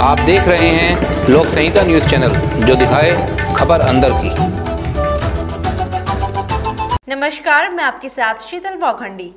आप देख रहे हैं लोक संहिता न्यूज़ चैनल, जो दिखाए खबर अंदर की। नमस्कार, मैं आपके साथ शीतल वाघंडी।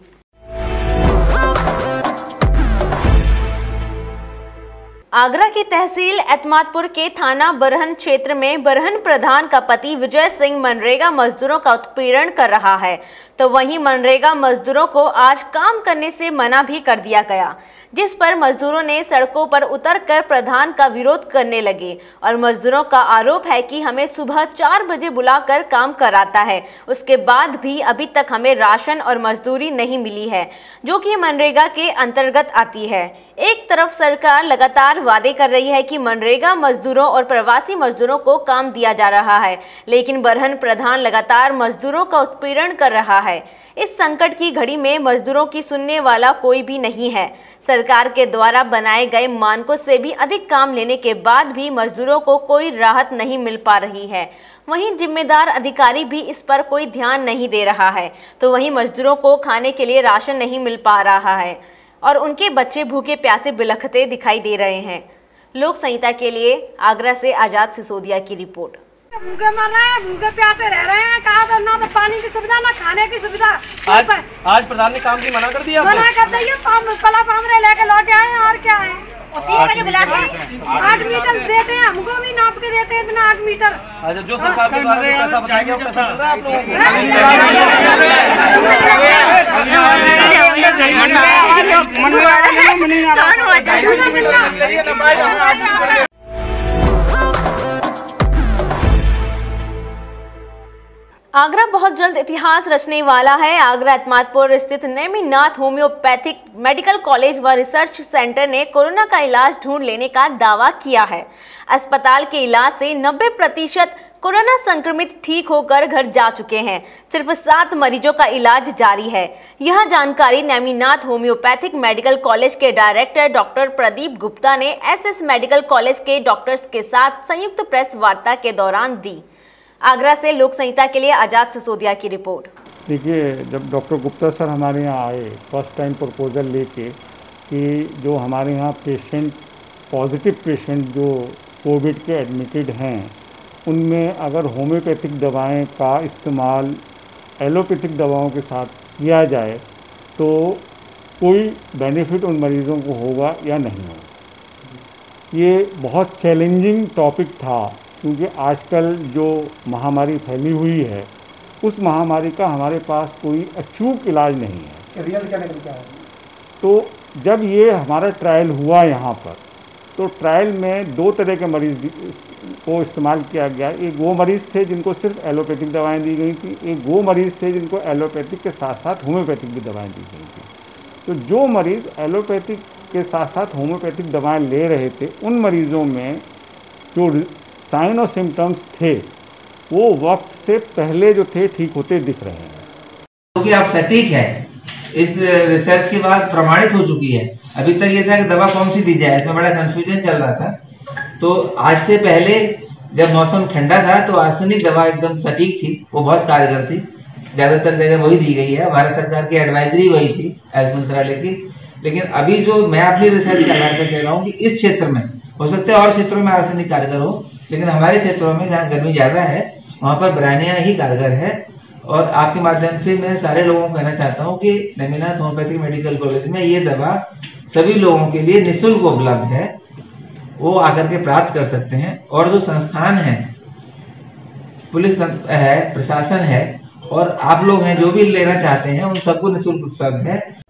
आगरा की तहसील एतमादपुर के थाना बरहन क्षेत्र में बरहन प्रधान का पति विजय सिंह मनरेगा मजदूरों का उत्पीड़न कर रहा है, तो वहीं मनरेगा मजदूरों को आज काम करने से मना भी कर दिया गया, जिस पर मजदूरों ने सड़कों पर उतरकर प्रधान का विरोध करने लगे। और मजदूरों का आरोप है कि हमें सुबह 4 बजे बुलाकर काम कराता है, उसके बाद भी अभी तक हमें राशन और मजदूरी नहीं मिली है, जो कि मनरेगा के अंतर्गत आती है। एक तरफ सरकार लगातार वादे कर रही है कि मनरेगा मजदूरों और प्रवासी मजदूरों को काम दिया जा रहा है, लेकिन बरहन प्रधान लगातार मजदूरों का उत्पीड़न कर रहा है। इस संकट की घड़ी में मजदूरों की सुनने वाला कोई भी नहीं है। सरकार के द्वारा बनाए गए मानकों से भी अधिक काम लेने के बाद भी मजदूरों को कोई राहत नहीं मिल पा रही है। वहीं जिम्मेदार अधिकारी भी इस पर कोई ध्यान नहीं दे रहा है, तो वहीं मजदूरों को खाने के लिए राशन नहीं मिल पा रहा है और उनके बच्चे भूखे प्यासे बिलखते दिखाई दे रहे हैं। लोक संहिता के लिए आगरा से आजाद सिसोदिया की रिपोर्ट। भूखे मर रहे हैं, भूखे प्यासे रह रहे हैं, कहा तो ना तो पानी की सुविधा ना खाने की सुविधा। आज प्रधान ने काम की मना कर दिया। मना कर दिया, पामरे लेके लौटे आए हैं और क्या है। 3 बजे बुला के 8 मीटर देते हैं, हमको भी नाप के देते हैं इतना 8 मीटर। अच्छा, जो सरकार के द्वारा पैसा बताया गया वो पैसा मिल रहा है आप लोगों को? आगरा बहुत जल्द इतिहास रचने वाला है। आगरा एतमादपुर स्थित नेमिनाथ होम्योपैथिक मेडिकल कॉलेज व रिसर्च सेंटर ने कोरोना का इलाज ढूंढ लेने का दावा किया है। अस्पताल के इलाज से 90% कोरोना संक्रमित ठीक होकर घर जा चुके हैं। सिर्फ 7 मरीजों का इलाज जारी है। यह जानकारी नेमिनाथ होम्योपैथिक मेडिकल कॉलेज के डायरेक्टर डॉक्टर प्रदीप गुप्ता ने एसएस मेडिकल कॉलेज के डॉक्टर्स के साथ संयुक्त प्रेस वार्ता के दौरान दी। आगरा से लोक संहिता के लिए आजाद सिसोदिया की रिपोर्ट। देखिए, जब डॉक्टर गुप्ता सर हमारे यहाँ आए फर्स्ट टाइम प्रपोजल लेके कि जो हमारे यहाँ पेशेंट पॉजिटिव पेशेंट जो कोविड के एडमिटेड हैं, उनमें अगर होम्योपैथिक दवाएं का इस्तेमाल एलोपैथिक दवाओं के साथ किया जाए तो कोई बेनिफिट उन मरीज़ों को होगा या नहीं होगा। ये बहुत चैलेंजिंग टॉपिक था, क्योंकि आजकल जो महामारी फैली हुई है उस महामारी का हमारे पास कोई अचूक इलाज नहीं है। रियल क्या निकल के आया? तो जब ये हमारा ट्रायल हुआ यहाँ पर, तो ट्रायल में 2 तरह के मरीज़ को इस्तेमाल किया गया। एक वो मरीज़ थे जिनको सिर्फ एलोपैथिक दवाएं दी गई थी, एक वो मरीज़ थे जिनको एलोपैथिक के साथ साथ होम्योपैथिक भी दवाएँ दी गई थी। तो जो मरीज़ एलोपैथिक के साथ साथ होम्योपैथिक दवाएँ ले रहे थे, उन मरीज़ों में जो साइन और सिम्टम्स थे वो वक्त से पहले जो थे ठीक होते दिख रहे हैं। क्योंकि आप सटीक है, इस रिसर्च के बाद प्रमाणित हो चुकी है। अभी तक ये था कि दवा कौन सी दी जाए, इसमें बड़ा कंफ्यूजन चल रहा था। तो आज से पहले जब मौसम ठंडा था तो आर्सेनिक दवा एकदम सटीक थी, वो बहुत कारगर थी, ज्यादातर जगह वही दी गई है। भारत सरकार की एडवाइजरी वही थी आयुष मंत्रालय की। लेकिन अभी जो मैं अपनी रिसर्च के आधार पर कह रहा हूँ कि इस क्षेत्र में हो सकता है और क्षेत्रों में आर्सेनिक कारगर हो, लेकिन हमारे क्षेत्रों में जहाँ गर्मी ज्यादा है वहां पर ब्रानिया ही कारगर है। और आपके माध्यम से मैं सारे लोगों को कहना चाहता हूँ कि नेमिनाथ होम्योपैथिक मेडिकल कॉलेज में ये दवा सभी लोगों के लिए निःशुल्क उपलब्ध है, वो आकर के प्राप्त कर सकते हैं। और जो संस्थान है, पुलिस है, प्रशासन है और आप लोग हैं जो भी लेना चाहते हैं, उन सबको निःशुल्क उपलब्ध है।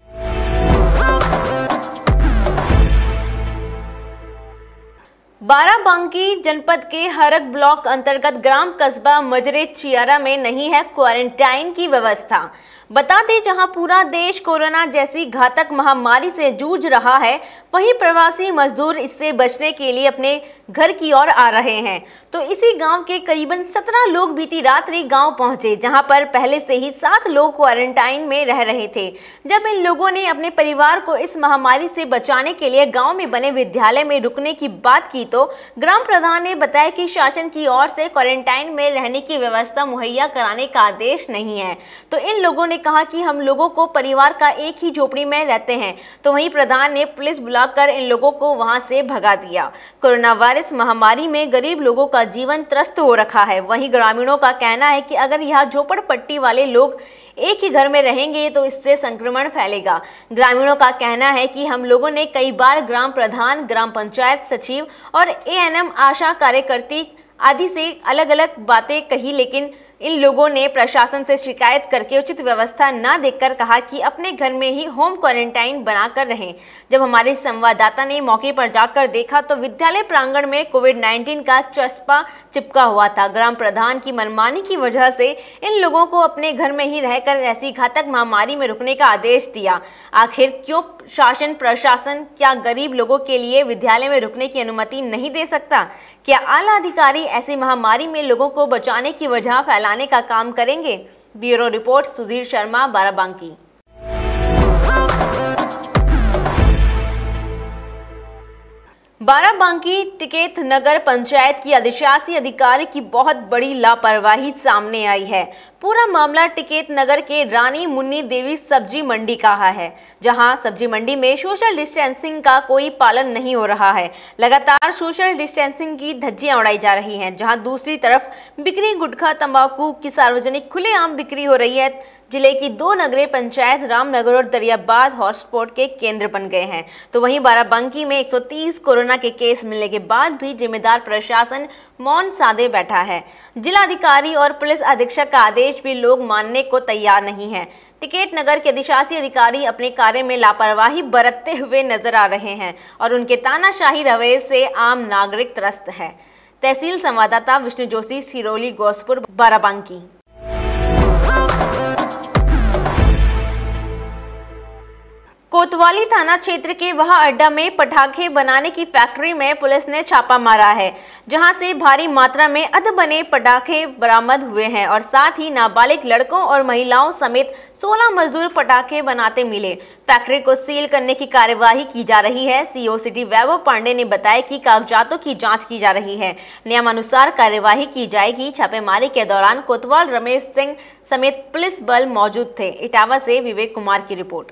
बाराबंकी जनपद के हरक ब्लॉक अंतर्गत ग्राम कस्बा मजरे चियारा में नहीं है क्वारंटाइन की व्यवस्था। बता दें, जहां पूरा देश कोरोना जैसी घातक महामारी से जूझ रहा है, वहीं प्रवासी मजदूर इससे बचने के लिए अपने घर की ओर आ रहे हैं। तो इसी गांव के करीबन 17 लोग बीती रात्रि गांव पहुंचे, जहां पर पहले से ही 7 लोग क्वारंटाइन में रह रहे थे। जब इन लोगों ने अपने परिवार को इस महामारी से बचाने के लिए गांव में बने विद्यालय में रुकने की बात की, तो ग्राम प्रधान ने बताया कि शासन की ओर से क्वारंटाइन में रहने की व्यवस्था मुहैया कराने का आदेश नहीं है। तो इन लोगों ने उन्होंने कहा कि हम लोगों को परिवार का एक ही झोपड़ी में रहते हैं। तो वहीं प्रधान ने पुलिस बुलाकर इन लोगों को वहां से भगा दिया। कोरोना वायरस महामारी में गरीब लोगों का जीवन त्रस्त हो रखा है। वहीं ग्रामीणों का कहना है कि अगर यहाँ झोपड़पट्टी वाले लोग एक ही घर में रहेंगे तो इससे संक्रमण फैलेगा। ग्रामीणों का कहना है कि हम लोगों ने कई बार ग्राम प्रधान, ग्राम पंचायत सचिव और एएनएम, आशा कार्यकर्ती आदि से अलग अलग बातें कही, लेकिन इन लोगों ने प्रशासन से शिकायत करके उचित व्यवस्था न देकर कहा कि अपने घर में ही होम क्वारंटाइन बनाकर रहें। जब हमारे संवाददाता ने मौके पर जाकर देखा तो विद्यालय प्रांगण में कोविड-19 का चस्पा चिपका हुआ था। ग्राम प्रधान की मनमानी की वजह से इन लोगों को अपने घर में ही रहकर ऐसी घातक महामारी में रुकने का आदेश दिया। आखिर क्यों शासन प्रशासन क्या गरीब लोगों के लिए विद्यालय में रुकने की अनुमति नहीं दे सकता? क्या आला अधिकारी ऐसी महामारी में लोगों को बचाने की वजह फैलाने का काम करेंगे? Bureau report, Sudhir Sharma, Barabanki. बाराबंकी टिकैत नगर पंचायत की अधिशासी अधिकारी की बहुत बड़ी लापरवाही सामने आई है। पूरा मामला टिकैत नगर के रानी मुन्नी देवी सब्जी मंडी का है, जहां सब्जी मंडी में सोशल डिस्टेंसिंग का कोई पालन नहीं हो रहा है। लगातार सोशल डिस्टेंसिंग की धज्जियां उड़ाई जा रही हैं, जहां दूसरी तरफ बिक्री गुटखा तंबाकू की सार्वजनिक खुलेआम बिक्री हो रही है। जिले की 2 नगरीय पंचायत रामनगर और दरियाबाद हॉटस्पॉट के केंद्र बन गए हैं। तो वहीं बाराबंकी में 130 कोरोना के केस मिलने के बाद भी जिम्मेदार प्रशासन मौन साधे बैठा है। जिलाधिकारी और पुलिस अधीक्षक का आदेश भी लोग मानने को तैयार नहीं है। टिकैत नगर के अधिशासी अधिकारी अपने कार्य में लापरवाही बरतते हुए नजर आ रहे हैं और उनके तानाशाही रवैये से आम नागरिक त्रस्त है। तहसील संवाददाता विष्णु जोशी, सिरोली, गोसपुर, बाराबंकी। कोतवाली थाना क्षेत्र के वहा अड्डा में पटाखे बनाने की फैक्ट्री में पुलिस ने छापा मारा है, जहां से भारी मात्रा में अधबने पटाखे बरामद हुए हैं और साथ ही नाबालिग लड़कों और महिलाओं समेत 16 मजदूर पटाखे बनाते मिले। फैक्ट्री को सील करने की कार्यवाही की जा रही है। सीओ सिटी वैभव पांडे ने बताया कि कागजातों की जांच की जा रही है, नियमानुसार कार्यवाही की जाएगी। छापेमारी के दौरान कोतवाल रमेश सिंह समेत पुलिस बल मौजूद थे। इटावा से विवेक कुमार की रिपोर्ट।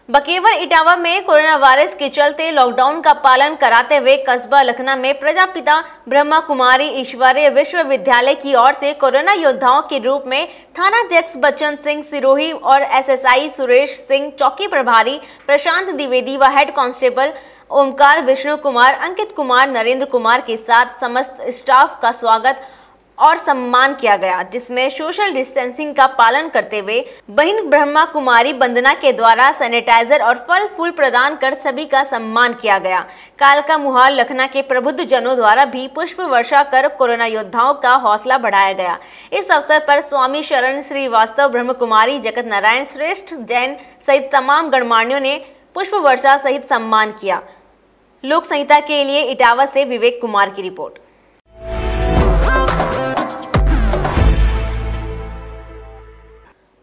बकेवर इटावा में कोरोना वायरस के चलते लॉकडाउन का पालन कराते हुए कस्बा लखना में प्रजापिता ब्रह्मा कुमारी ईश्वरीय विश्वविद्यालय की ओर से कोरोना योद्धाओं के रूप में थानाध्यक्ष बच्चन सिंह सिरोही और एसएसआई सुरेश सिंह, चौकी प्रभारी प्रशांत द्विवेदी व हेड कांस्टेबल ओमकार, विष्णु कुमार, अंकित कुमार, नरेंद्र कुमार के साथ समस्त स्टाफ का स्वागत और सम्मान किया गया, जिसमें सोशल डिस्टेंसिंग का पालन करते हुए बहन ब्रह्मा कुमारी वंदना के द्वारा सैनिटाइजर और फल फूल प्रदान कर सभी का सम्मान किया गया। कालका मुहाल लखना के प्रबुद्ध जनों द्वारा भी पुष्प वर्षा कर कोरोना योद्धाओं का हौसला बढ़ाया गया। इस अवसर पर स्वामी शरण श्रीवास्तव, ब्रह्म कुमारी, जगत नारायण श्रेष्ठ जैन सहित तमाम गणमान्यों ने पुष्प वर्षा सहित सम्मान किया। लोक संहिता के लिए इटावा से विवेक कुमार की रिपोर्ट।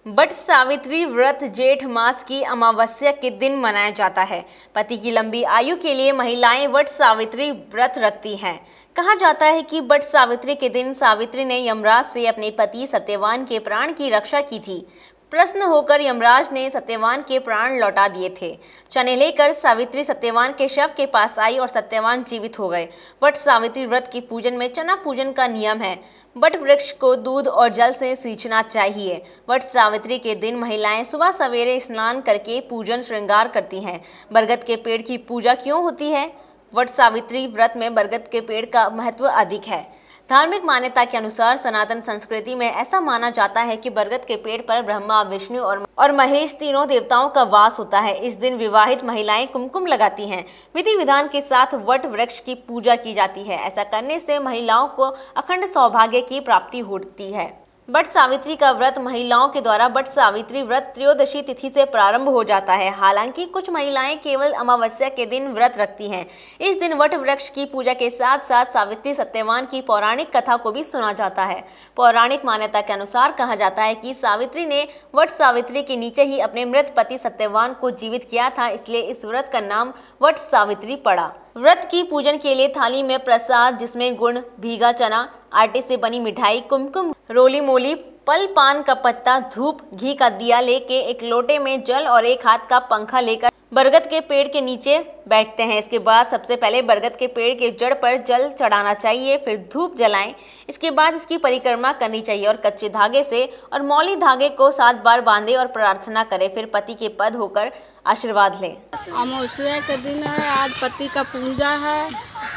वट सावित्री व्रत जेठ मास की अमावस्या के दिन मनाया जाता है। पति की लंबी आयु के लिए महिलाएं वट सावित्री व्रत रखती हैं। कहा जाता है कि वट सावित्री के दिन सावित्री ने यमराज से अपने पति सत्यवान के प्राण की रक्षा की थी। प्रसन्न होकर यमराज ने सत्यवान के प्राण लौटा दिए थे। चने लेकर सावित्री सत्यवान के शव के पास आई और सत्यवान जीवित हो गए। वट सावित्री व्रत के पूजन में चना पूजन का नियम है। वट वृक्ष को दूध और जल से सींचना चाहिए। वट सावित्री के दिन महिलाएं सुबह सवेरे स्नान करके पूजन श्रृंगार करती हैं। बरगद के पेड़ की पूजा क्यों होती है? वट सावित्री व्रत में बरगद के पेड़ का महत्व अधिक है। धार्मिक मान्यता के अनुसार सनातन संस्कृति में ऐसा माना जाता है कि बरगद के पेड़ पर ब्रह्मा, विष्णु और महेश तीनों देवताओं का वास होता है। इस दिन विवाहित महिलाएं कुमकुम लगाती हैं। विधि विधान के साथ वट वृक्ष की पूजा की जाती है। ऐसा करने से महिलाओं को अखंड सौभाग्य की प्राप्ति होती है। वट सावित्री का व्रत महिलाओं के द्वारा वट सावित्री व्रत त्रयोदशी तिथि से प्रारंभ हो जाता है। हालांकि कुछ महिलाएं केवल अमावस्या के दिन व्रत रखती हैं। इस दिन वट वृक्ष की पूजा के साथ साथ सावित्री सत्यवान की पौराणिक कथा को भी सुना जाता है। पौराणिक मान्यता के अनुसार कहा जाता है कि सावित्री ने वट सावित्री के नीचे ही अपने मृत पति सत्यवान को जीवित किया था, इसलिए इस व्रत का नाम वट सावित्री पड़ा। व्रत की पूजन के लिए थाली में प्रसाद जिसमें गुड़, भीगा चना, आटे से बनी मिठाई, कुमकुम, रोली मोली, पल पान का पत्ता, धूप, घी का दिया लेके एक लोटे में जल और एक हाथ का पंखा लेकर बरगद के पेड़ के नीचे बैठते हैं। इसके बाद सबसे पहले बरगद के पेड़ के जड़ पर जल चढ़ाना चाहिए, फिर धूप जलाएं। इसके बाद इसकी परिक्रमा करनी चाहिए और कच्चे धागे से और मौली धागे को 7 बार बांधे और प्रार्थना करें, फिर पति के पद होकर आशीर्वाद लें। अमावस्या के दिन है, आज पति का पूजा है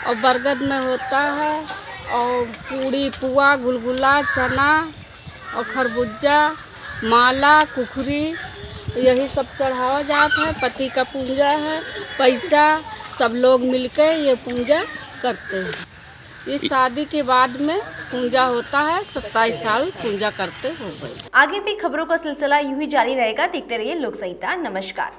और बरगद में होता है और पूड़ी, पुआ, गुलगुला, चना और खरबूजा, माला, कुखरी यही सब चढ़ावा जाता है। पति का पूजा है, पैसा सब लोग मिलकर ये पूजा करते हैं। इस शादी के बाद में पूजा होता है, 27 साल पूजा करते हो गए। आगे भी खबरों का सिलसिला यूं ही जारी रहेगा। देखते रहिए लोक संहिता। नमस्कार।